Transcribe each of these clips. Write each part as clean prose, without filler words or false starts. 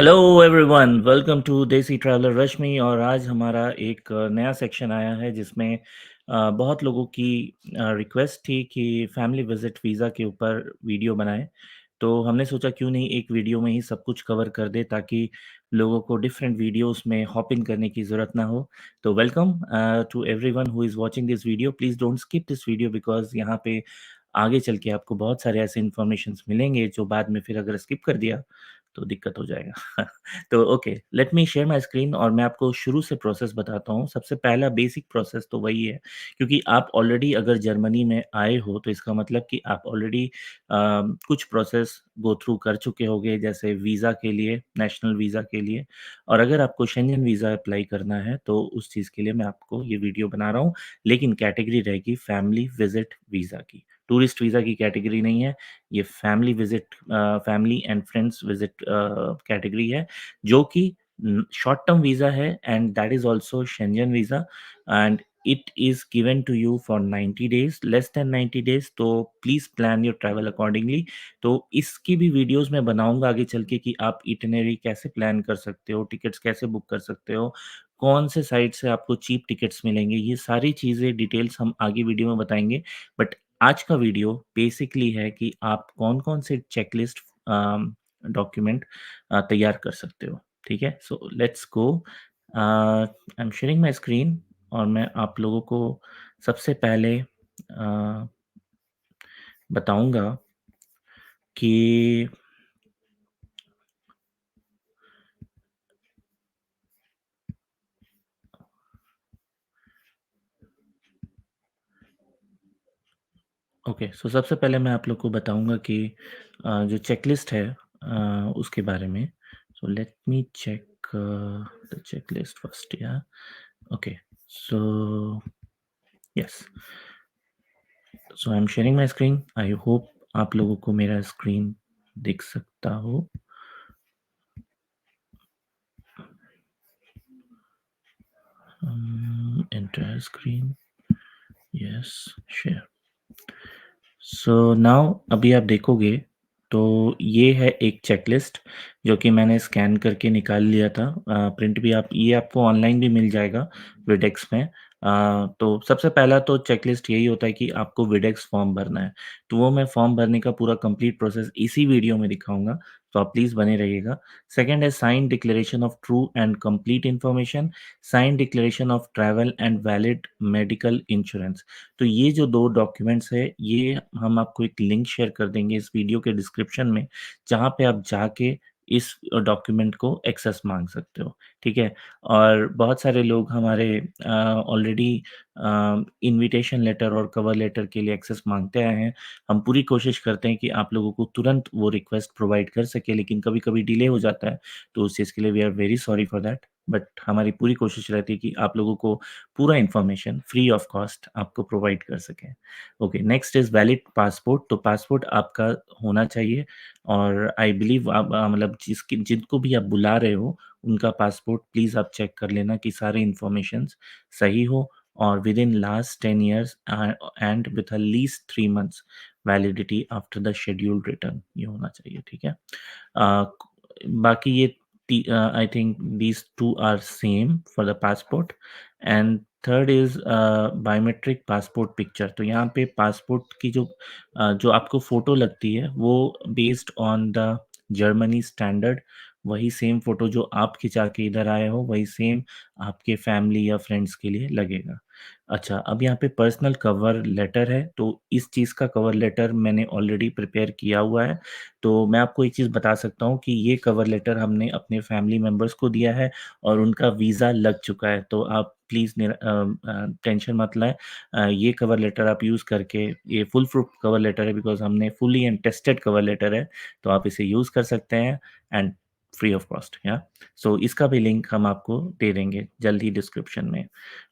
Hello everyone, welcome to देसी traveller रश्मि। और आज हमारा एक नया सेक्शन आया है जिसमें बहुत लोगों की रिक्वेस्ट थी कि फैमिली विजिट वीज़ा के ऊपर वीडियो बनाएं। तो हमने सोचा क्यों नहीं एक वीडियो में ही सब कुछ कवर कर दे ताकि लोगों को डिफरेंट वीडियोस में हॉप इन करने की ज़रूरत ना हो। तो welcome to everyone who is watching this video. Please don't skip this video because यहाँ पे आगे चल के आपको बहुत सारे ऐसे इन्फॉर्मेशंस मिलेंगे जो बाद में फिर अगर स्किप कर दिया तो दिक्कत हो जाएगा। तो okay, let me share my screen और मैं आपको शुरू से प्रोसेस बताता हूँ। सबसे पहला बेसिक प्रोसेस तो वही है, क्योंकि आप ऑलरेडी अगर जर्मनी में आए हो तो इसका मतलब कि आप ऑलरेडी कुछ प्रोसेस गो थ्रू कर चुके होंगे, जैसे वीज़ा के लिए, नेशनल वीज़ा के लिए। और अगर आपको शेंजन वीज़ा अप्लाई करना है तो उस चीज़ के लिए मैं आपको ये वीडियो बना रहा हूँ, लेकिन कैटेगरी रहेगी फैमिली विजिट वीज़ा की। टूरिस्ट वीज़ा की कैटेगरी नहीं है, ये family visit family and friends visit category है, जो कि शॉर्ट टर्म वीज़ा है and that is also Schengen visa and it is given to you for 90 days, less than 90 days. तो please plan your travel accordingly. तो इसकी भी videos मैं बनाऊँगा आगे चल के कि आप इटिनरी कैसे प्लान कर सकते हो, टिकट्स कैसे बुक कर सकते हो, कौन से साइट से आपको चीप टिकट्स मिलेंगे, ये सारी चीज़ें डिटेल्स हम आगे वीडियो में बताएँगे। बट आज का वीडियो बेसिकली है कि आप कौन-कौन से चेकलिस्ट डॉक्यूमेंट तैयार कर सकते हो, ठीक है? So let's go. I am sharing my screen और मैं आप लोगों को सबसे पहले बताऊँगा कि ओके, सो सबसे पहले मैं आप लोग को बताऊँगा कि जो चेकलिस्ट है उसके बारे में। So let me check the checklist first, या okay. So yes, so I am sharing my screen. I hope आप लोगों को मेरा स्क्रीन दिख सकता हो। Entire screen, yes, share. So now अभी आप देखोगे तो ये है एक चेकलिस्ट जो कि मैंने स्कैन करके निकाल लिया था। प्रिंट भी आप ये आपको ऑनलाइन भी मिल जाएगा विडेक्स में। तो सबसे पहला तो चेकलिस्ट यही होता है कि आपको विडेक्स फॉर्म भरना है। तो वो मैं फॉर्म भरने का पूरा कंप्लीट प्रोसेस इसी वीडियो में दिखाऊंगा, तो आप प्लीज़ बने रहिएगा। सेकंड है sign declaration of true and complete information, sign declaration of travel and valid medical insurance. तो ये जो 2 डॉक्यूमेंट्स हैं, ये हम आपको एक लिंक शेयर कर देंगे इस वीडियो के डिस्क्रिप्शन में, जहाँ पे आप जाके इस डॉक्यूमेंट को एक्सेस माँग सकते हो, ठीक है? और बहुत सारे लोग हमारे ऑलरेडी इन्विटेशन लेटर और कवर लेटर के लिए एक्सेस माँगते आए हैं। हम पूरी कोशिश करते हैं कि आप लोगों को तुरंत वो रिक्वेस्ट प्रोवाइड कर सकें, लेकिन कभी-कभी डिले हो जाता है, तो उस चीज़ के लिए we are very sorry for that. But हमारी पूरी कोशिश रहती है कि आप लोगों को पूरा इन्फॉर्मेशन फ्री ऑफ कॉस्ट आपको प्रोवाइड कर सकें। Okay, next is valid passport. तो पासपोर्ट आपका होना चाहिए और आई बिलीव आप मतलब जिनको भी आप बुला रहे हो, उनका पासपोर्ट प्लीज़ आप चेक कर लेना कि सारे इन्फॉर्मेशंस सही हो और within last 10 years and with at least 3 months validity after the scheduled return, ये होना चाहिए, ठीक है? अ, बाकी ये I think these two are same for the passport. And third is biometric passport picture. तो यहाँ पे पासपोर्ट की जो आपको फ़ोटो लगती है वो based on the Germany standard, वही सेम फ़ोटो जो आप खिंचा के इधर आए हो वही सेम आपके फैमिली या फ्रेंड्स के लिए लगेगा। अच्छा, अब यहाँ पे पर्सनल कवर लेटर है, तो इस चीज़ का कवर लेटर मैंने ऑलरेडी प्रिपेयर किया हुआ है। तो मैं आपको एक चीज़ बता सकता हूँ कि ये कवर लेटर हमने अपने फैमिली मेंबर्स को दिया है और उनका वीज़ा लग चुका है। तो आप प्लीज़ टेंशन मत लें। ये कवर लेटर आप यूज़ करके, ये फुल प्रूफ कवर लेटर है बिकॉज़ हमने fully and tested cover letter है, तो आप इसे यूज़ कर सकते हैं एंड फ्री ऑफ कॉस्ट, या। सो इसका भी लिंक हम आपको दे देंगे जल्द ही डिस्क्रिप्शन में।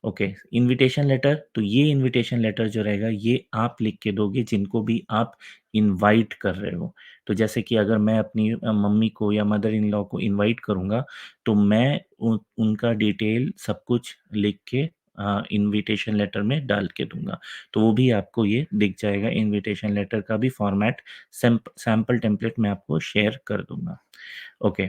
Okay, invitation letter. तो ये इन्विटेशन लेटर जो रहेगा ये आप लिख के दोगे जिनको भी आप इनवाइट कर रहे हो। तो जैसे कि अगर मैं अपनी मम्मी को या मदर इन लॉ को इनवाइट करूँगा, तो मैं उनका डिटेल सब कुछ लिख के इन्विटेशन लेटर में डाल के दूँगा। तो वो भी आपको ये दिख जाएगा, इन्विटेशन लेटर का भी फॉर्मेट सैंपल टेम्पलेट मैं आपको शेयर कर दूँगा। Okay,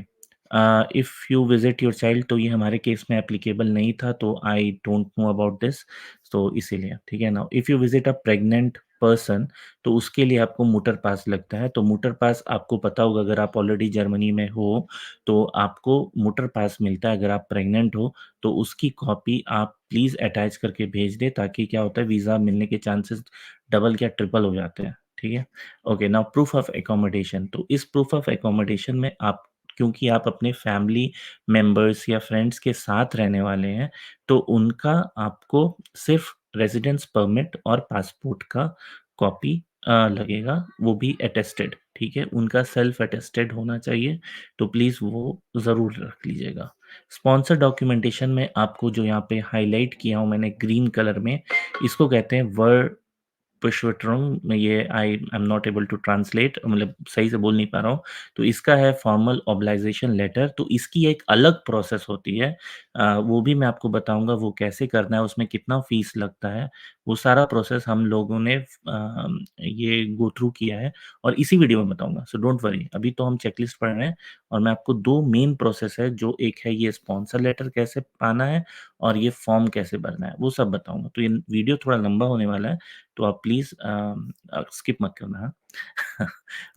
if you visit your child, तो ये हमारे केस में एप्लीकेबल नहीं था, तो आई डोंट नो अबाउट दिस, तो इसीलिए, ठीक है ना? If you visit a pregnant person, तो उसके लिए आपको मूटर पास लगता है। तो मूटर पास आपको पता होगा, अगर आप ऑलरेडी जर्मनी में हो, तो आपको मूटर पास मिलता है अगर आप प्रेग्नेंट हो, तो उसकी कॉपी आप प्लीज़ अटैच करके भेज दें, ताकि क्या होता है, वीज़ा मिलने के चांसेस डबल या ट्रिपल हो जाते हैं, ठीक है? Okay, now proof of accommodation, तो इस प्रूफ ऑफ अकोमोडेशन में आप, क्योंकि आप अपने फैमिली मेंबर्स या फ्रेंड्स के साथ रहने वाले हैं, तो उनका आपको सिर्फ़ रेज़िडेंस परमिट और पासपोर्ट का कॉपी लगेगा, वो भी अटेस्टेड, ठीक है? उनका सेल्फ अटेस्टेड होना चाहिए, तो प्लीज़ वो ज़रूर रख लीजिएगा। स्पॉन्सर डॉक्यूमेंटेशन में आपको जो यहाँ पे हाइलाइट किया हूँ मैंने ग्रीन कलर में, इसको कहते हैं पुष्पट्रम, मैं ये I am not able to translate, मतलब सही से बोल नहीं पा रहा हूँ। तो इसका है फॉर्मल ऑब्लाइजेशन लेटर, तो इसकी एक अलग प्रोसेस होती है। वो भी मैं आपको बताऊँगा वो कैसे करना है, उसमें कितना फ़ीस लगता है, वो सारा प्रोसेस हम लोगों ने ये गो थ्रू किया है और इसी वीडियो में बताऊँगा, सो डोंट वरी। अभी तो हम चेकलिस्ट पढ़ रहे हैं और मैं आपको 2 मेन प्रोसेस है, जो एक है ये स्पॉन्सर लेटर कैसे पाना है और ये फॉर्म कैसे भरना है, वो सब बताऊँगा। तो ये वीडियो थोड़ा लंबा होने वाला है, तो आप प्लीज़ स्किप मत करना, हाँ।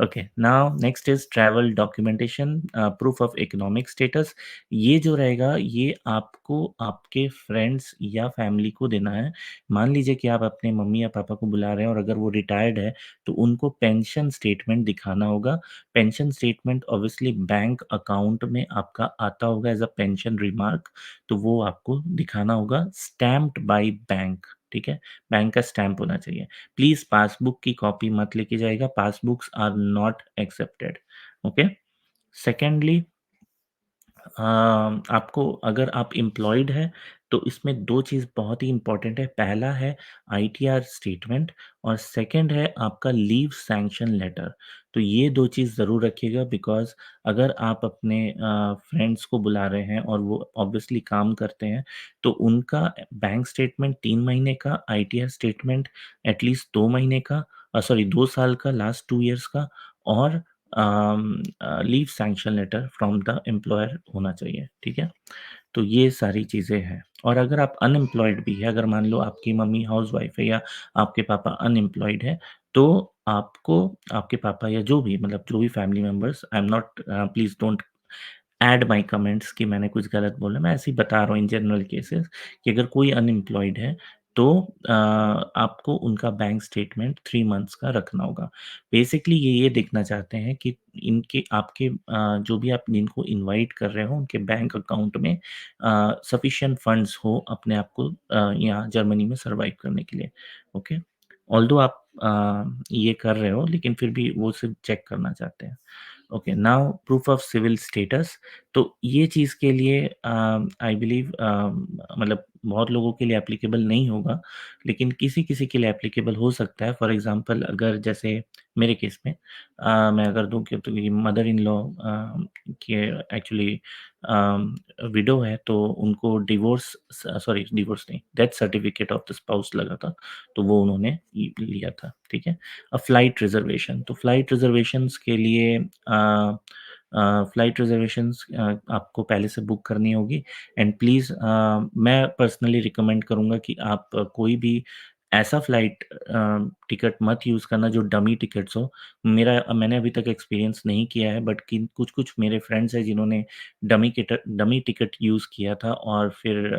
Okay, now next is travel documentation, proof of economic status. ये जो रहेगा, ये आपको आपके फ्रेंड्स या फैमिली को देना है। मान लीजिए कि आप अपने मम्मी या पापा को बुला रहे हैं और अगर वो रिटायर्ड है, तो उनको पेंशन स्टेटमेंट दिखाना होगा। Pension statement obviously bank account में आपका आता होगा एज़ अ पेंशन रिमार्क, तो वो आपको दिखाना होगा, स्टैम्प्ड बाय बैंक, ठीक है? बैंक का स्टैम्प होना चाहिए। प्लीज़ पासबुक की कॉपी मत लेके जाइएगा, passbooks are not accepted, okay? Secondly, आपको, अगर आप एम्प्लॉयड हैं, तो इसमें 2 चीज़ बहुत ही इम्पोर्टेंट है। पहला है आईटीआर स्टेटमेंट और सेकंड है आपका लीव सैंक्शन लेटर। तो ये 2 चीज़ ज़रूर रखिएगा, बिकॉज़ अगर आप अपने फ्रेंड्स को बुला रहे हैं और वो ऑब्वियसली काम करते हैं, तो उनका बैंक स्टेटमेंट 3 महीने का, आईटीआर स्टेटमेंट एटलीस्ट 2 महीने का, सॉरी 2 साल का, लास्ट 2 इयर्स का, और leave sanction letter from the employer होना चाहिए, ठीक है? तो ये सारी चीज़ें हैं। और अगर आप अनएम्प्लॉयड भी हैं, अगर मान लो आपकी मम्मी हाउसवाइफ़ है या आपके पापा अनएम्प्लॉयड हैं, तो आपको, आपके पापा या जो भी, मतलब जो भी family members, I am not, please don't add my comments कि मैंने कुछ गलत बोला, मैं ऐसे ही बता रहा हूँ इन जनरल केसेस, कि अगर कोई अनएम्प्लॉयड है, तो आपको उनका बैंक स्टेटमेंट 3 मंथ्स का रखना होगा। बेसिकली ये देखना चाहते हैं कि इनके, आपके, जो भी आप जिनको इनवाइट कर रहे हो, उनके बैंक अकाउंट में सफिशिएंट फंड्स हो अपने आप को यहाँ जर्मनी में सर्वाइव करने के लिए, ओके? ऑल्दो आप ये कर रहे हो, लेकिन फिर भी वो सिर्फ चेक करना चाहते हैं। Okay, now proof of civil status, तो ये चीज़ के लिए आई बिलीव, मतलब बहुत लोगों के लिए एप्लीकेबल नहीं होगा, लेकिन किसी-किसी के लिए एप्लीकेबल हो सकता है। फॉर एग्ज़ाम्पल, अगर जैसे मेरे केस में, मैं अगर दूँ कि, तो मेरी मदर इन लॉ के एक्चुअली विडो है, तो उनको डिवोर्स, सॉरी डिवोर्स नहीं, death certificate of the spouse लगा था, तो वो उन्होंने लिया था, ठीक है? फ्लाइट रिज़र्वेशन, तो फ्लाइट रिज़र्वेशंस के लिए फ्लाइट रिज़र्वेशंस आपको पहले से बुक करनी होगी, एंड प्लीज़, मैं पर्सनली रिकमेंड करूँगा कि आप कोई भी ऐसा फ्लाइट टिकट मत यूज़ करना जो डमी टिकट्स हो। मैंने अभी तक एक्सपीरियंस नहीं किया है, बट किन कुछ-कुछ मेरे फ्रेंड्स हैं जिन्होंने डमी टिकट यूज़ किया था और फिर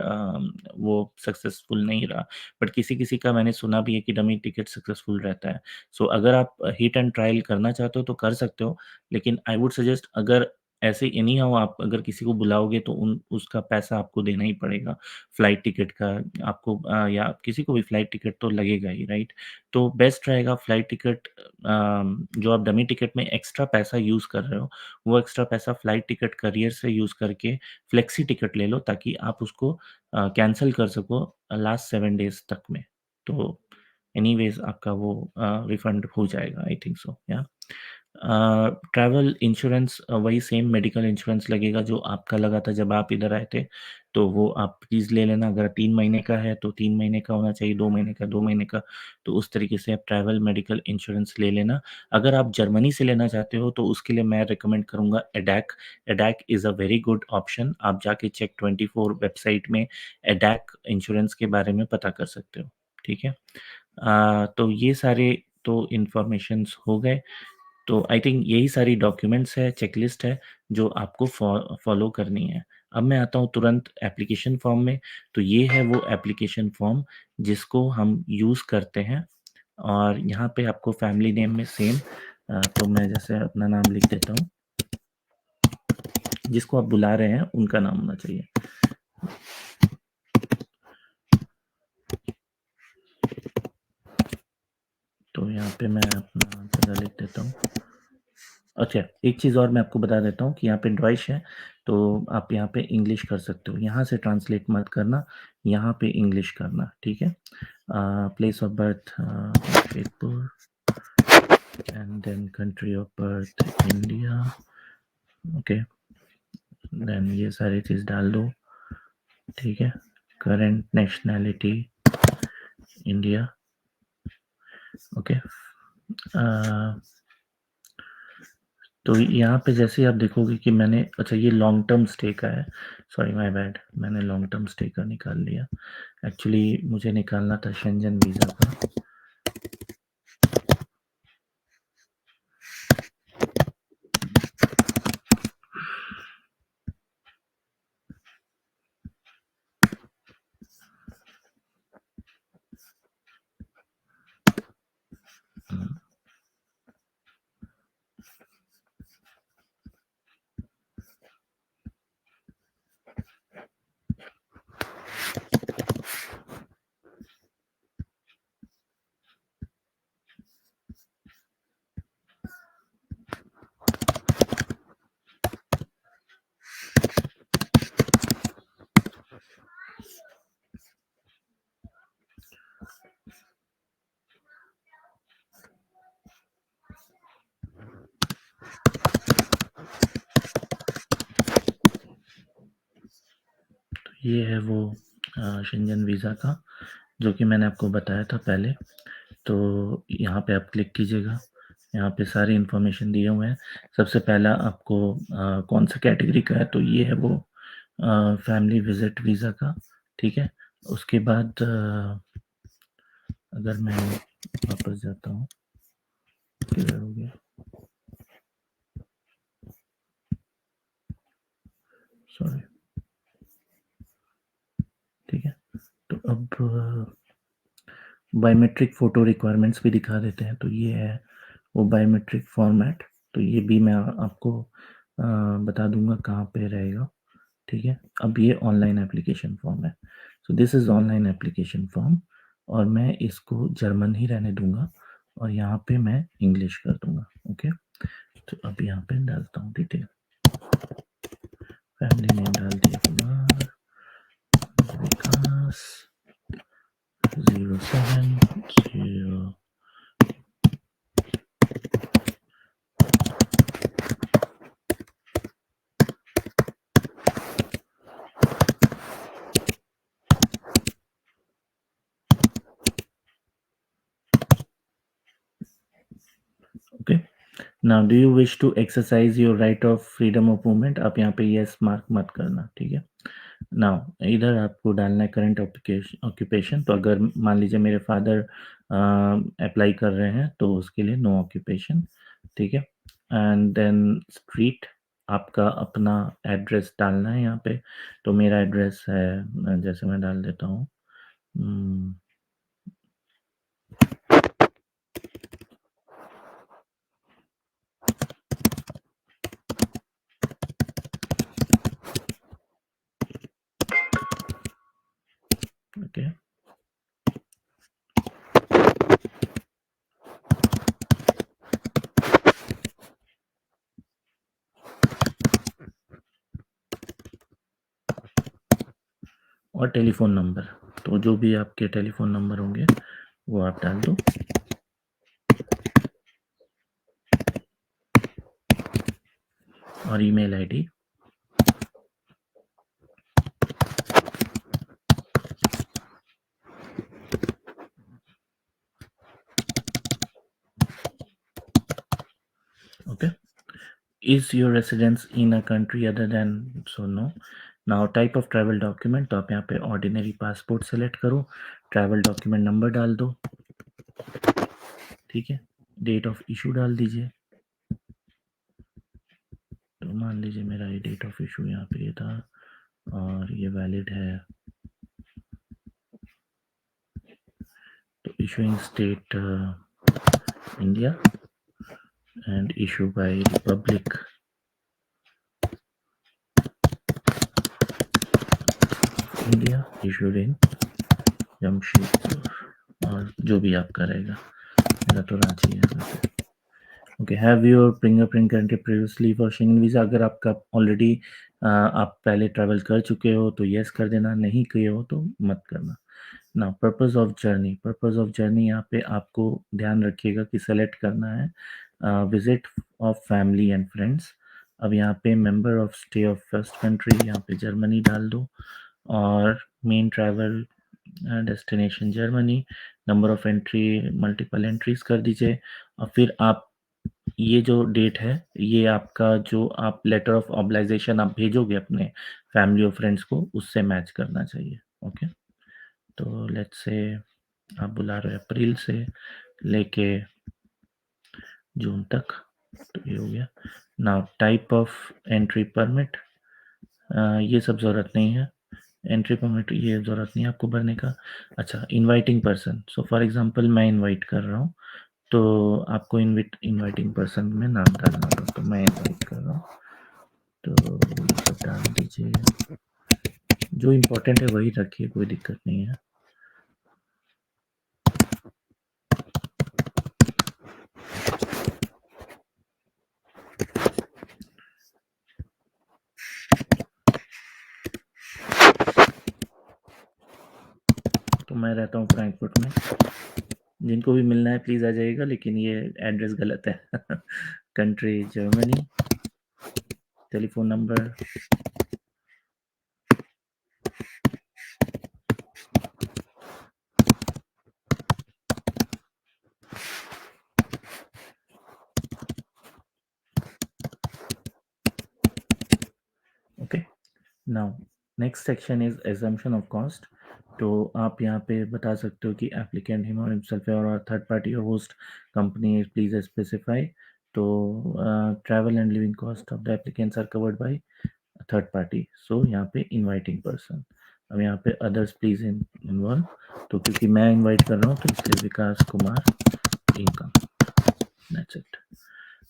वो सक्सेसफुल नहीं रहा। बट किसी-किसी का मैंने सुना भी है कि डमी टिकट सक्सेसफुल रहता है। सो अगर आप हिट एंड ट्रायल करना चाहते हो तो कर सकते हो, लेकिन आई वुड सजेस्ट, अगर ऐसे एनी हाउ आप अगर किसी को बुलाओगे, तो उन उसका पैसा आपको देना ही पड़ेगा। फ्लाइट टिकट का आपको, या किसी को भी फ्लाइट टिकट तो लगेगा ही, राइट? तो बेस्ट रहेगा फ्लाइट टिकट, जो आप डमी टिकट में एक्स्ट्रा पैसा यूज़ कर रहे हो, वो एक्स्ट्रा पैसा फ्लाइट टिकट करियर से यूज़ करके फ्लेक्सी टिकट ले लो, ताकि आप उसको कैंसल कर सको लास्ट 7 डेज़ तक में। तो एनीवेज़ आपका वो रिफंड हो जाएगा, आई थिंक सो, या। ट्रैवल इंश्योरेंस वही सेम मेडिकल इंश्योरेंस लगेगा जो आपका लगा था जब आप इधर आए थे, तो वो आप प्लीज़ ले लेना। अगर 3 महीने का है, तो 3 महीने का होना चाहिए, 2 महीने का, 2 महीने का, तो उस तरीके से आप ट्रैवल मेडिकल इंश्योरेंस ले लेना। अगर आप जर्मनी से लेना चाहते हो, तो उसके लिए मैं रिकमेंड करूँगा ADAC. ADAC is a very good option. आप जाके चेक24 वेबसाइट में एडैक इंश्योरेंस के बारे में पता कर सकते हो, ठीक है? तो ये सारे तो इन्फॉर्मेशंस हो गए। तो आई थिंक यही सारी डॉक्यूमेंट्स है, चेकलिस्ट है, जो आपको फॉलो करनी है। अब मैं आता हूँ तुरंत एप्लीकेशन फॉर्म में। तो ये है वो एप्लीकेशन फॉर्म जिसको हम यूज़ करते हैं, और यहाँ पे आपको फैमिली नेम में सेम तो मैं जैसे अपना नाम लिख देता हूँ, जिसको आप बुला रहे हैं उनका नाम होना चाहिए। तो यहाँ पे मैं अपना जगह लिख देता हूँ। अच्छा, एक चीज़ और मैं आपको बता देता हूँ कि यहाँ पे डॉइश है, तो आप यहाँ पे इंग्लिश कर सकते हो। यहाँ से ट्रांसलेट मत करना, यहाँ पे इंग्लिश करना, ठीक है? Place of birth Jaipur, and then country of birth India, okay. Then ये सारी चीज़ डाल दो, ठीक है? Current nationality India, okay. तो यहाँ पे जैसे ही आप देखोगे कि मैंने, अच्छा ये लॉन्ग टर्म स्टे का है, सॉरी माय बैड, मैंने लॉन्ग टर्म स्टे का निकाल लिया। एक्चुअली मुझे निकालना था शेंजन वीज़ा का। तो ये है वो शेंजन वीज़ा का, जो कि मैंने आपको बताया था पहले। तो यहाँ पे आप क्लिक कीजिएगा, यहाँ पे सारी इन्फॉर्मेशन दिए हुए हैं। सबसे पहला आपको कौन सा कैटेगरी का है, तो ये है वो फैमिली विजिट वीज़ा का, ठीक है? उसके बाद अगर मैं वापस जाता हूँ, किधर हो गया, सॉरी, ठीक है? तो अब बायोमेट्रिक फ़ोटो रिक्वायरमेंट्स भी दिखा देते हैं। तो ये है वो बायोमेट्रिक फॉर्मेट, तो ये भी मैं आपको बता दूँगा कहाँ पे रहेगा, ठीक है? अब ये ऑनलाइन एप्लीकेशन फॉर्म है। So this is online application form, और मैं इसको जर्मन ही रहने दूँगा, और यहाँ पे मैं इंग्लिश कर दूँगा, ओके? तो अब यहाँ पे डालता हूँ डिटेल, फैमिली नेम डाल दिया Kumar, Vikas 07 okay. Now do you wish to exercise your right of freedom of movement, आप यहाँ पे यस मार्क मत करना, ठीक है? नाउ इधर आपको डालना है करंट ऑक्यूपेशन। तो अगर मान लीजिए मेरे फादर अप्लाई कर रहे हैं, तो उसके लिए नो ऑक्यूपेशन, ठीक है? एंड देन स्ट्रीट, आपका अपना एड्रेस डालना है यहाँ पे। तो मेरा एड्रेस है, जैसे मैं डाल देता हूँ, ओके। और टेलीफ़ोन नंबर, तो जो भी आपके टेलीफ़ोन नंबर होंगे वो आप डाल दो। और email ID. Okay. Is your residence in a country other than, so no. Now type of travel document, तो आप यहाँ पे ऑर्डिनरी पासपोर्ट सेलेक्ट करो, ट्रैवल डॉक्यूमेंट नंबर डाल दो, ठीक है, डेट ऑफ इशू डाल दीजिए। तो मान लीजिए मेरा ये डेट ऑफ इशू यहाँ पे ये था और ये वैलिड है। तो issuing state India and issue bye Republic India, issued in Jamshedpur, और जो भी आपका रहेगा, मेरा तो रांची है। Okay, have your fingerprint current previously for Schengen visa, अगर आपका ऑलरेडी आप पहले ट्रैवल कर चुके हो तो येस कर देना, नहीं किए हो तो मत करना। ना purpose of journey, purpose of journey यहाँ पे आपको ध्यान रखिएगा कि सेलेक्ट करना है visit of family and friends. अब यहाँ पे member of stay of first country, यहाँ पे जर्मनी डाल दो, और main travel destination Germany, number of entry multiple entries कर दीजिए, और फिर आप ये जो डेट है ये आपका जो आप लेटर ऑफ ऑब्लाइजेशन आप भेजोगे अपने फैमिली और फ्रेंड्स को, उससे मैच करना चाहिए। ओके, तो लेट्स से आप बुला रहे हो अप्रैल से लेके जून तक, तो ये हो गया। Now type of entry permit, ये सब ज़रूरत नहीं है, एंट्री परमिट ये ज़रूरत नहीं है आपको भरने का। अच्छा, inviting person, so for example मैं इनवाइट कर रहा हूँ, तो आपको इनवाइटिंग पर्सन में नाम डालना होगा, तो मैं इनवाइट कर रहा हूँ, तो ये सब डाल दीजिए, जो इम्पोर्टेंट है वही रखिए, कोई दिक्कत नहीं है। तो मैं रहता हूँ फ्रैंकफर्ट में, जिनको भी मिलना है प्लीज़ आ जाइएगा, लेकिन ये एड्रेस गलत है country Germany, telephone number, okay. Now next section is assumption of cost. तो आप यहाँ पे बता सकते हो कि एप्लीकेंट हिम और हिमसेल्फ और थर्ड पार्टी और होस्ट कंपनी प्लीज स्पेसिफाई। तो travel and living cost of the applicants are covered by third party, so यहाँ पे इनवाइटिंग पर्सन। अब यहाँ पे अदर्स प्लीज इन्वॉल्व, तो क्योंकि मैं इनवाइट कर रहा हूँ तो इसलिए विकास कुमार इनकम, दैट्स इट।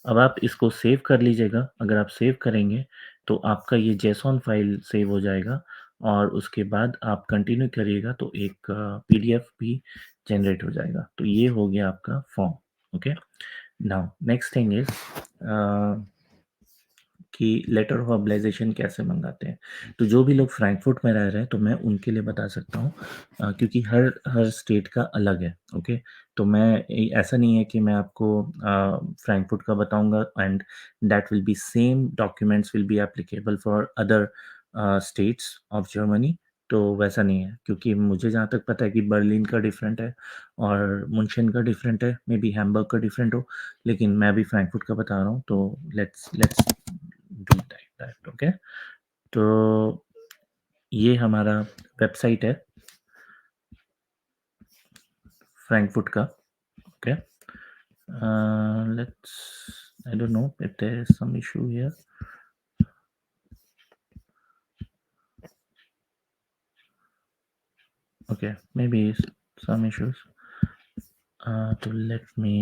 अब आप इसको सेव कर लीजिएगा, अगर आप सेव करेंगे तो आपका ये जेसॉन फाइल सेव हो जाएगा, और उसके बाद आप कंटिन्यू करिएगा तो एक पीडीएफ भी जनरेट हो जाएगा। तो ये हो गया आपका form. Okay, now next thing is कि लेटर ऑफ ऑब्लाइजेशन कैसे मंगाते हैं। तो जो भी लोग फ्रैंकफर्ट में रह रहे हैं तो मैं उनके लिए बता सकता हूँ, क्योंकि हर हर स्टेट का अलग है। ओके, तो मैं ऐसा नहीं है कि मैं आपको फ्रैंकफर्ट का बताऊंगा and that will be same documents will be applicable for other states of Germany. तो वैसा नहीं है, क्योंकि मुझे जहाँ तक पता है कि बर्लिन का डिफरेंट है और मुंशन का डिफरेंट है, मे बी हैम्बर्ग का डिफरेंट हो, लेकिन मैं अभी फ्रैंकफर्ट का बता रहा हूँ, तो let's let's do that. Okay, तो ये हमारा वेबसाइट है फ्रैंकफर्ट का। Okay, let's, I don't know if there is some issue here. Okay, maybe some issues. So let me,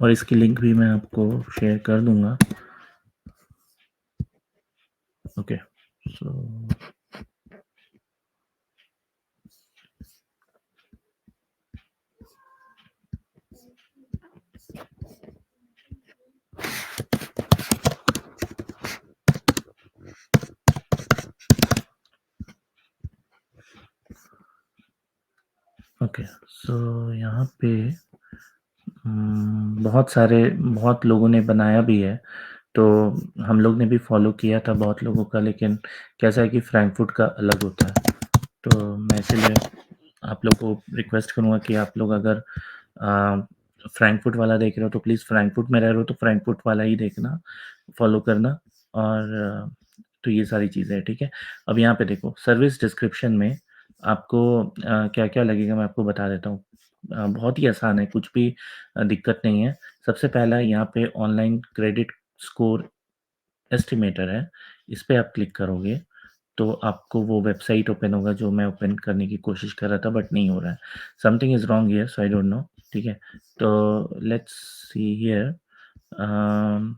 और इसकी लिंक भी मैं आपको शेयर कर दूंगा। ओके, सो ओके, सो यहाँ पे बहुत लोगों ने बनाया भी है, तो हम लोग ने भी फॉलो किया था बहुत लोगों का, लेकिन कैसा है कि फ्रैंकफर्ट का अलग होता है। तो मैं इसीलिए आप लोग को रिक्वेस्ट करूँगा कि आप लोग अगर फ्रैंकफर्ट वाला देख रहे हो तो प्लीज़ फ्रैंकफर्ट में रह रहे हो तो फ्रैंकफर्ट वाला ही देखना, फॉलो करना। और तो ये सारी चीज़ें हैं, ठीक है? अब यहाँ पे देखो सर्विस डिस्क्रिप्शन में आपको क्या-क्या लगेगा मैं आपको बता देता हूँ। बहुत ही आसान है, कुछ भी दिक्कत नहीं है। सबसे पहला यहाँ पे ऑनलाइन क्रेडिट स्कोर एस्टिमेटर है, इस पे आप क्लिक करोगे तो आपको वो वेबसाइट ओपन होगा जो मैं ओपन करने की कोशिश कर रहा था बट नहीं हो रहा है। Something is wrong here so I don't know, ठीक है? तो let's see here um,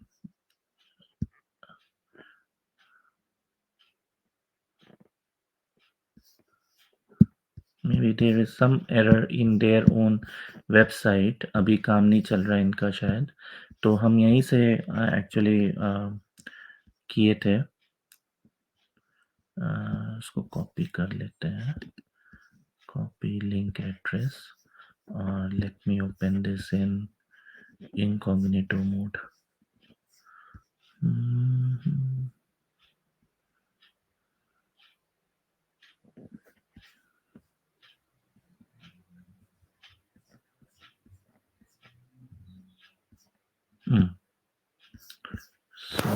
maybe there is some error in their own website, अभी काम नहीं चल रहा है इनका शायद। तो हम यहीं से एक्चुअली किए थे। इसको कॉपी कर लेते हैं, कॉपी लिंक एड्रेस और let me open this in incognito mode. Hmm, hmm, so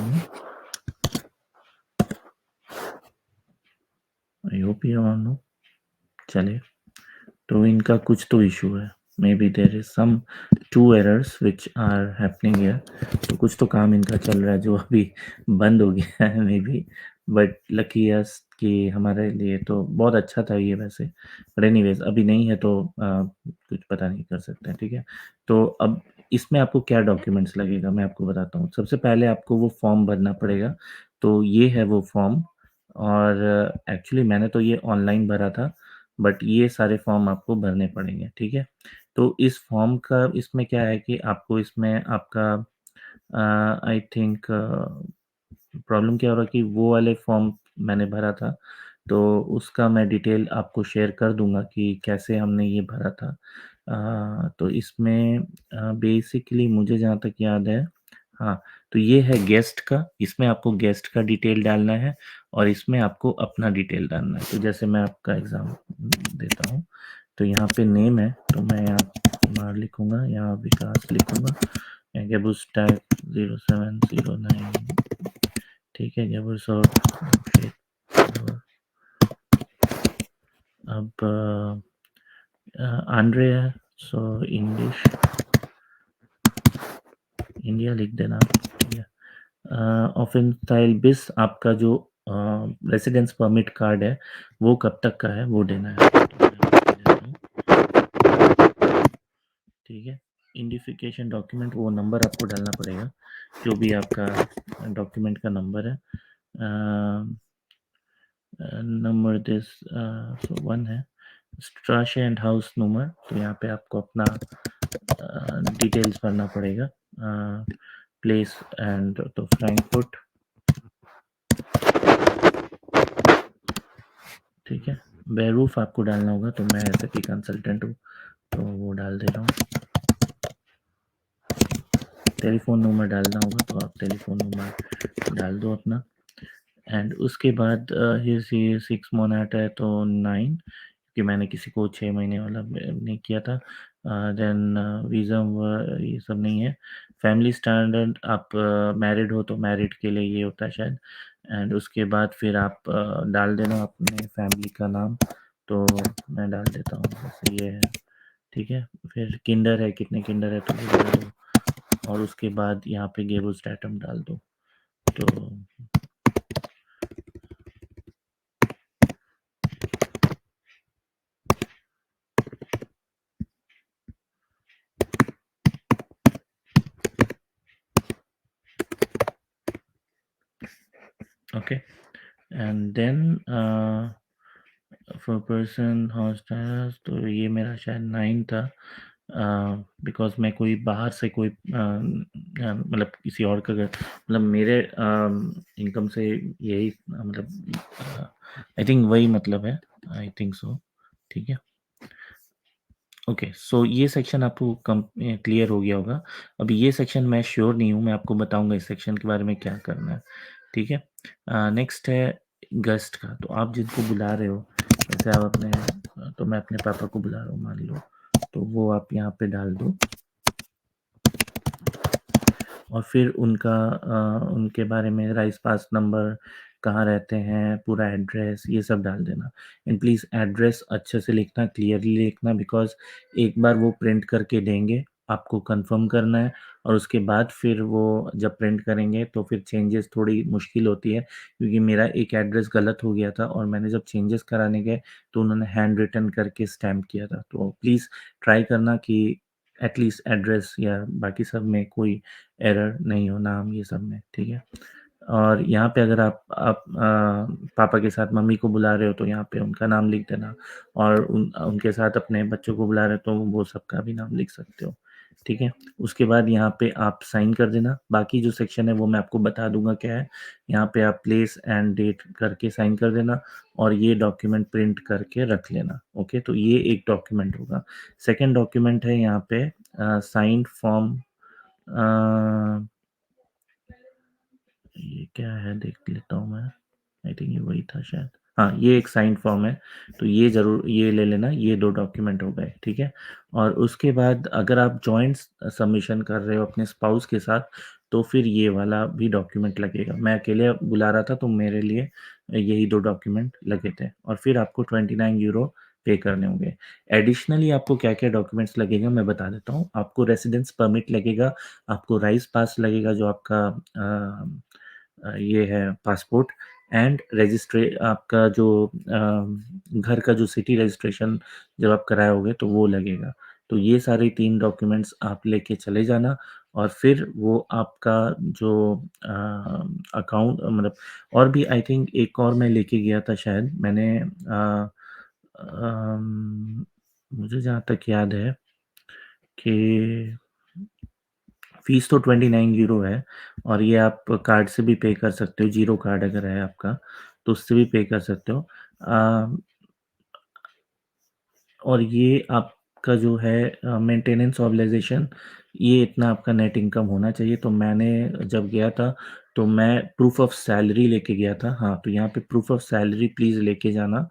I hope ये ऑन हो चले। तो इनका कुछ तो इशू है, maybe there is some two errors which are happening here. तो कुछ तो काम इनका चल रहा है जो अभी बंद हो गया है may be, but lucky yes कि हमारे लिए तो बहुत अच्छा था ये वैसे। बट एनीवेज अभी नहीं है तो कुछ पता नहीं कर सकते हैं, ठीक है? तो अब इसमें आपको क्या डॉक्यूमेंट्स लगेगा मैं आपको बताता हूँ। सबसे पहले आपको वो फॉर्म भरना पड़ेगा, तो ये है वो फॉर्म। और एक्चुअली मैंने तो ये ऑनलाइन भरा था, बट ये सारे फॉर्म आपको भरने पड़ेंगे, ठीक है? तो इस फॉर्म का इसमें क्या है कि आपको इसमें आपका आई थिंक प्रॉब्लम क्या हो रहा है कि वो वाले फॉर्म मैंने भरा था, तो उसका मैं डिटेल आपको शेयर कर दूँगा कि कैसे हमने ये भरा था। तो इसमें बेसिकली मुझे जहाँ तक याद है, हाँ, तो ये है गेस्ट का, इसमें आपको गेस्ट का डिटेल डालना है और इसमें आपको अपना डिटेल डालना है। तो जैसे मैं आपका एग्ज़ाम देता हूँ, तो यहाँ पे नेम है, तो मैं यहाँ कुमार लिखूँगा, यहाँ विकास लिखूँगा, गेबुस टैग 0709, ठीक है, गेबुस और फिर अब आंद्रे है, सो इंग्लिश इंडिया लिख देना, ठीक है? ऑफेंस स्टाइल बिस आपका जो रेसिडेंस परमिट कार्ड है, वो कब तक का है वो देना है। तो मैं आपको देता हूँ, ठीक है? आइडेंटिफिकेशन डॉक्यूमेंट वो नंबर आपको डालना पड़ेगा, जो भी आपका डॉक्यूमेंट का नंबर है। नंबर दिस सो 1 है। स्ट्राशे एंड हाउस नंबर, तो यहाँ पे आपको अपना डिटेल्स भरना पड़ेगा। प्लेस एंड तो फ्रैंकफर्ट, ठीक है? बेरूफ आपको डालना होगा, तो मैं एसएपी कंसल्टेंट हूँ, तो वो डाल दे रहा हूँ। टेलीफ़ोन नंबर डालना होगा, तो आप टेलीफ़ोन नंबर डाल दो अपना। एंड उसके बाद ये 6 मोनाट है तो 9, कि मैंने किसी को 6 महीने वाला नहीं किया था। देन वीज़ा ये सब नहीं है। फैमिली स्टैंडर्ड आप मैरिड हो तो मैरिड के लिए ये होता है शायद। एंड उसके बाद फिर आप डाल देना अपने फैमिली का नाम, तो मैं डाल देता हूँ जैसे ये है, ठीक है? फिर किंडर है, कितने किंडर है तो वो डाल दो और उसके बाद यहाँ पे गेबल्स डाटम डाल दो। तो okay, and then for person hostels, तो ये मेरा शायद 9 था, बिकॉज़ मैं कोई बाहर से कोई मतलब किसी और का मतलब मेरे इनकम से यही मतलब आई थिंक वही मतलब है, आई थिंक सो, ठीक है? ओके, सो ये सेक्शन आपको क्लियर हो गया होगा। अब ये सेक्शन मैं श्योर नहीं हूँ, मैं आपको बताऊँगा इस सेक्शन के बारे में क्या करना है, ठीक है? नेक्स्ट है गेस्ट का, तो आप जिनको बुला रहे हो, जैसे आप अपने तो मैं अपने पापा को बुला रहा हूँ मान लो, तो वो आप यहाँ पे डाल दो। और फिर उनके बारे में राइस पास नंबर, कहाँ रहते हैं, पूरा एड्रेस ये सब डाल देना। एंड प्लीज़ एड्रेस अच्छे से लिखना, क्लियरली लिखना बिकॉज़ एक बार वो प्रिंट करके देंगे, आपको कंफर्म करना है और उसके बाद फिर वो जब प्रिंट करेंगे तो फिर चेंजेस थोड़ी मुश्किल होती है क्योंकि मेरा एक एड्रेस गलत हो गया था और मैंने जब चेंजेस कराने गए तो उन्होंने हैंड रिटन करके स्टैम्प किया था। तो प्लीज़ ट्राई करना कि एटलीस्ट एड्रेस या बाकी सब में कोई एरर नहीं हो, नाम ये सब में, ठीक है? और यहाँ पे अगर आप पापा के साथ मम्मी को बुला रहे हो तो यहाँ पे उनका नाम लिख देना और उनके साथ अपने बच्चों को बुला रहे हो तो वो सबका भी नाम लिख सकते हो, ठीक है? उसके बाद यहाँ पे आप साइन कर देना, बाकी जो सेक्शन है वो मैं आपको बता दूँगा क्या है। यहाँ पे आप प्लेस एंड डेट करके साइन कर देना और ये डॉक्यूमेंट प्रिंट करके रख लेना, ओके? तो ये एक डॉक्यूमेंट होगा। सेकंड डॉक्यूमेंट है यहाँ पे साइन्ड फॉर्म अ ये क्या है देख लेता हूँ मैं। आई थिंक ये वही था शायद। हाँ, ये एक साइन फॉर्म है, तो ये ज़रूर ये ले लेना, ये 2 डॉक्यूमेंट हो गए, ठीक है? और उसके बाद अगर आप जॉइंट सबमिशन कर रहे हो अपने स्पाउस के साथ, तो फिर ये वाला भी डॉक्यूमेंट लगेगा। मैं अकेले बुला रहा था, तो मेरे लिए यही 2 डॉक्यूमेंट लगे थे और फिर आपको 29 यूरो पे करने होंगे। एडिशनली आपको क्या-क्या डॉक्यूमेंट्स लगेगा, मैं बता देता हूँ। आपको रेज़िडेंस परमिट लगेगा, आपको राइस पास लगेगा जो आपका ये है पासपोर्ट एंड रजिस्ट्रे आपका जो घर का जो सिटी रजिस्ट्रेशन जब आप कराओगे तो वो लगेगा। तो ये सारे 3 डॉक्यूमेंट्स आप लेके चले जाना और फिर वो आपका जो अकाउंट मतलब और भी आई थिंक एक और मैं लेके गया था शायद मैंने मुझे जहाँ तक याद है कि फ़ीस तो 29 यूरो है और ये आप कार्ड से भी पे कर सकते हो, जीरो कार्ड अगर है आपका, तो उससे भी पे कर सकते हो। और ये आपका जो है मेंटेनेंस ऑब्लिगेशन ये इतना आपका नेट इनकम होना चाहिए। तो मैंने जब गया था, तो मैं प्रूफ़ ऑफ सैलरी लेके गया था। हाँ, तो यहाँ पे प्रूफ़ ऑफ सैलरी प्लीज़ लेके जाना।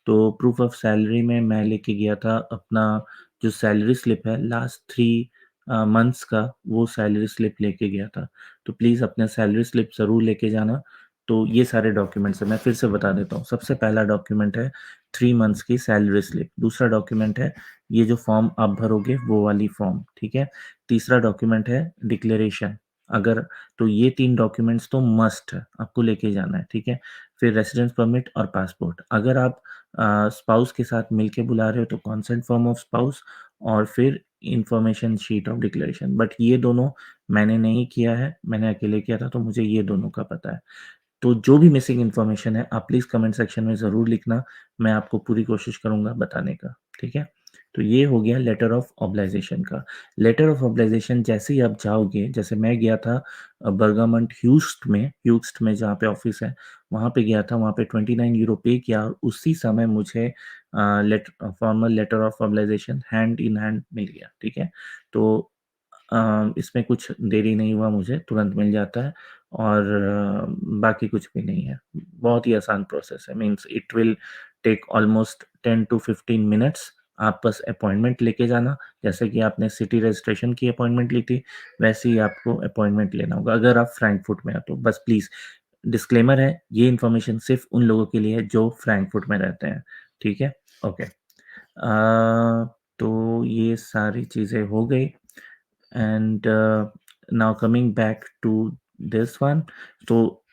तो प्रूफ़ ऑफ सैलरी में मैं लेके गया था अपना जो सैलरी स्लिप है लास्ट 3 मंथ्स का, वो सैलरी स्लिप लेके गया था। तो प्लीज़ अपना सैलरी स्लिप ज़रूर लेके जाना। तो ये सारे डॉक्यूमेंट्स हैं, मैं फिर से बता देता हूँ। सबसे पहला डॉक्यूमेंट है 3 मंथ्स की सैलरी स्लिप। दूसरा डॉक्यूमेंट है ये जो फॉर्म आप भरोगे वो वाली फॉर्म, ठीक है? तीसरा डॉक्यूमेंट है डिक्लेरेशन अगर तो ये 3 डॉक्यूमेंट्स तो मस्ट है, आपको लेके जाना है, ठीक है? फिर रेसिडेंस परमिट और पासपोर्ट। अगर आप स्पाउस के साथ मिलके बुला रहे हो तो कंसेंट फॉर्म ऑफ स्पाउस और फिर information sheet of declaration. But ये दोनों मैंने नहीं किया है, मैंने अकेले किया था तो मुझे ये दोनों का पता है। तो जो भी मिसिंग इन्फॉर्मेशन है, आप प्लीज़ कमेंट सेक्शन में ज़रूर लिखना, मैं आपको पूरी कोशिश करूँगा बताने का, ठीक है? तो ये हो गया लेटर ऑफ ऑब्लाइज़ेशन का। लेटर ऑफ ऑब्लाइज़ेशन जैसे ही आप जाओगे, जैसे मैं गया था बर्गामंट ह्यूस्ट में जहाँ पे ऑफ़िस है, वहाँ पे गया था, वहाँ पे 29 यूरो पे किया और उसी समय मुझे formal letter of obligation hand in hand मिल गया, ठीक है? तो इसमें कुछ देरी नहीं हुआ मुझे, तुरंत मिल जाता है और बाकी कुछ भी नहीं है। बहुत ही आसान प्रोसेस है means it will take almost 10 to 15 minutes. आप बस अपॉइंटमेंट लेके जाना, जैसे कि आपने सिटी रजिस्ट्रेशन की अपॉइंटमेंट ली थी, वैसे ही आपको अपॉइंटमेंट लेना होगा अगर आप फ्रैंकफर्ट में हो तो। बस प्लीज़ डिस्क्लेमर है, ये इन्फॉर्मेशन सिर्फ़ उन लोगों के लिए है जो फ्रैंकफर्ट में रहते हैं, ठीक है? ओके। तो ये सारी चीज़ें हो गई and now coming back to this one तो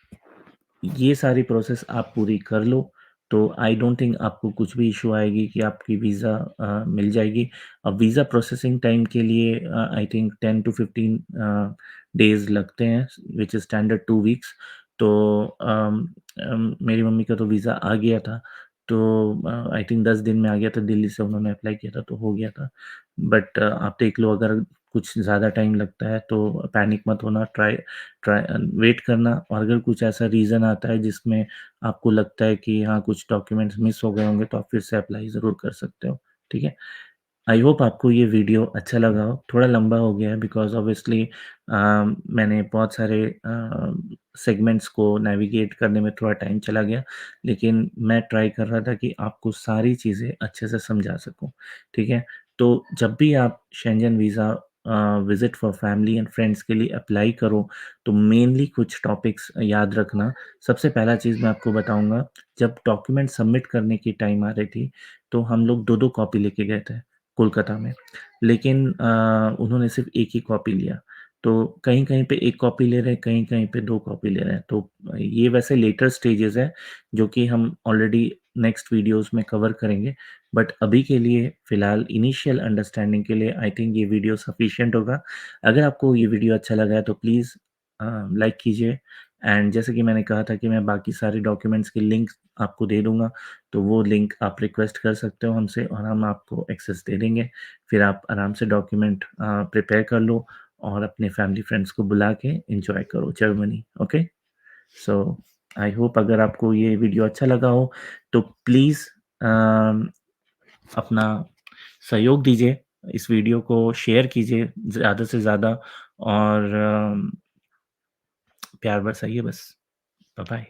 ये सारी प्रोसेस आप पूरी कर लो, तो आई डोंट थिंक आपको कुछ भी इश्यू आएगी कि आपकी वीज़ा मिल जाएगी। अब वीज़ा प्रोसेसिंग टाइम के लिए आई थिंक 10 टू 15 डेज़ लगते हैं, व्हिच इज़ स्टैंडर्ड 2 वीक्स। तो मेरी मम्मी का तो वीज़ा आ गया था, तो आई थिंक 10 दिन में आ गया था, दिल्ली से उन्होंने अप्लाई किया था, तो हो गया था। बट आप देख लो अगर कुछ ज़्यादा टाइम लगता है, तो पैनिक मत होना, ट्राई ट्राई वेट करना और अगर कुछ ऐसा रीज़न आता है जिसमें आपको लगता है कि हाँ, कुछ डॉक्यूमेंट्स मिस हो गए होंगे तो आप फिर से अप्लाई ज़रूर कर सकते हो, ठीक है? आई होप आपको ये वीडियो अच्छा लगा हो। थोड़ा लंबा हो गया है बिकॉज़ ऑब्वियसली मैंने बहुत सारे सेगमेंट्स को नेविगेट करने में थोड़ा टाइम चला गया। लेकिन मैं ट्राई कर रहा था कि आपको सारी चीज़ें अच्छे से समझा सकूँ, ठीक है? तो जब भी आप Shenzhen visa visit for family and friends के लिए अप्लाई करो, तो मेनली कुछ टॉपिक्स याद रखना। सबसे पहला चीज़ मैं आपको बताऊँगा, जब डॉक्यूमेंट सबमिट करने की टाइम आ रही थी, तो हम लोग 2-2 कॉपी लेके गए थे। कोलकाता में। लेकिन उन्होंने सिर्फ़ 1 ही कॉपी लिया। तो कहीं-कहीं पे 1 कॉपी ले रहे हैं, कहीं-कहीं पे 2 कॉपी ले रहे हैं। तो ये वैसे लेटर स्टेजेज़ है, जो कि हम ऑलरेडी नेक्स्ट वीडियोज़ में कवर करेंगे। बट अभी के लिए फ़िलहाल इनिशियल अंडरस्टैंडिंग के लिए आई थिंक ये वीडियो सफिशिएंट होगा। अगर आपको ये वीडियो अच्छा लगा है तो प्लीज़ लाइक कीजिए एंड जैसे कि मैंने कहा था कि मैं बाकी सारे डॉक्यूमेंट्स के लिंक आपको दे दूँगा। तो वो लिंक आप रिक्वेस्ट कर सकते हो हमसे और हम आपको एक्सेस दे देंगे। फिर आप आराम से डॉक्यूमेंट प्रिपेयर कर लो और अपने फैमिली फ्रेंड्स को बुला के एन्जॉय करो Germany, okay? So I hope अगर आपको ये वीडियो अच्छा लगा हो तो प्लीज़ अपना सहयोग दीजिए, इस वीडियो को शेयर कीजिए ज़्यादा से ज़्यादा और प्यार बरसाइए बस। बाय-बाय।